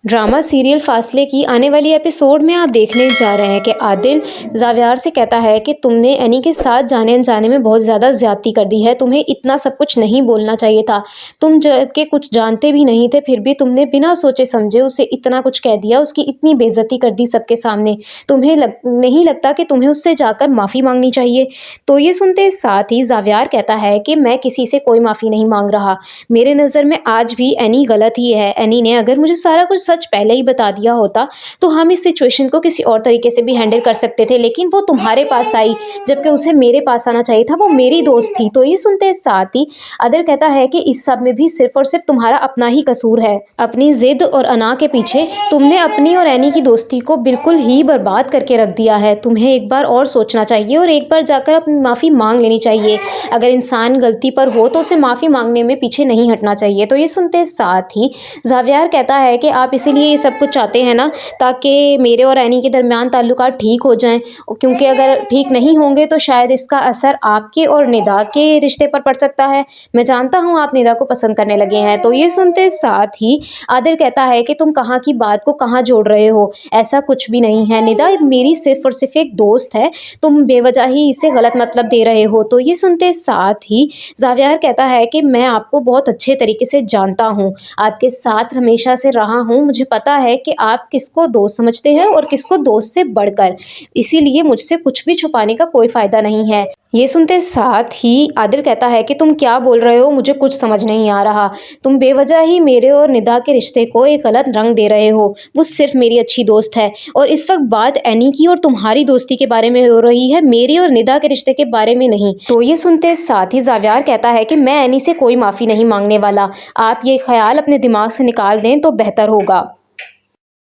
Drama serial फासले की आने वाली एपिसोड में आप देखने जा रहे हैं कि आदिल ज़ावियार से कहता है कि तुमने एनी के साथ जाने अनजाने में बहुत ज़्यादा ज़्यादती कर दी है। तुम्हें इतना सब कुछ नहीं बोलना चाहिए था। तुम जबकि कुछ जानते भी नहीं थे, फिर भी तुमने बिना सोचे समझे उसे इतना कुछ कह दिया, उसकी इतनी बेइज्जती कर दी सबके सामने। तुम्हें नहीं लगता कि तुम्हें उससे जाकर माफ़ी मांगनी चाहिए? तो ये सुनते साथ ही ज़ावियार कहता है कि मैं किसी से कोई माफ़ी नहीं मांग रहा। मेरे नज़र में आज भी एनी गलत ही है। एनी ने अगर मुझे सारा कुछ सच पहले ही बता दिया होता तो हम इस सिचुएशन को किसी और तरीके से भी हैंडल कर सकते थे, लेकिन वो तुम्हारे पास आई जबकि उसे मेरे पास आना चाहिए था। वो मेरी दोस्त थी। तो ये सुनते साथ ही आदिल कहता है कि इस सब में भी सिर्फ और सिर्फ तुम्हारा अपना ही कसूर है। अपनी जिद और अना के पीछे तुमने अपनी और एनी की दोस्ती को बिल्कुल ही बर्बाद करके रख दिया है। तुम्हें एक बार और सोचना चाहिए और एक बार जाकर अपनी माफ़ी मांग लेनी चाहिए। अगर इंसान गलती पर हो तो उसे माफ़ी मांगने में पीछे नहीं हटना चाहिए। तो ये सुनते साथ ही ज़ावियार कहता है कि आप इसीलिए ये सब कुछ चाहते हैं ना, ताकि मेरे और एनी के दरमियान ताल्लुकात ठीक हो जाएं, क्योंकि अगर ठीक नहीं होंगे तो शायद इसका असर आपके और निदा के रिश्ते पर पड़ सकता है। मैं जानता हूँ आप निदा को पसंद करने लगे हैं। तो ये सुनते साथ ही आदिल कहता है कि तुम कहाँ की बात को कहाँ जोड़ रहे हो, ऐसा कुछ भी नहीं है। निदा मेरी सिर्फ और सिर्फ एक दोस्त है, तुम बेवजह ही इसे गलत मतलब दे रहे हो। तो ये सुनते साथ ही ज़ावियार कहता है कि मैं आपको बहुत अच्छे तरीके से जानता हूँ, आपके साथ हमेशा से रहा हूँ। मुझे पता है कि आप किसको दोस्त समझते हैं और किसको दोस्त से बढ़कर, इसीलिए मुझसे कुछ भी छुपाने का कोई फ़ायदा नहीं है। ये सुनते साथ ही आदिल कहता है कि तुम क्या बोल रहे हो, मुझे कुछ समझ नहीं आ रहा। तुम बेवजह ही मेरे और निदा के रिश्ते को एक गलत रंग दे रहे हो। वो सिर्फ मेरी अच्छी दोस्त है और इस वक्त बात एनी की और तुम्हारी दोस्ती के बारे में हो रही है, मेरी और निदा के रिश्ते के बारे में नहीं। तो ये सुनते साथ ही ज़ावियार कहता है कि मैं एनी से कोई माफ़ी नहीं मांगने वाला। आप ये ख्याल अपने दिमाग से निकाल दें तो बेहतर होगा।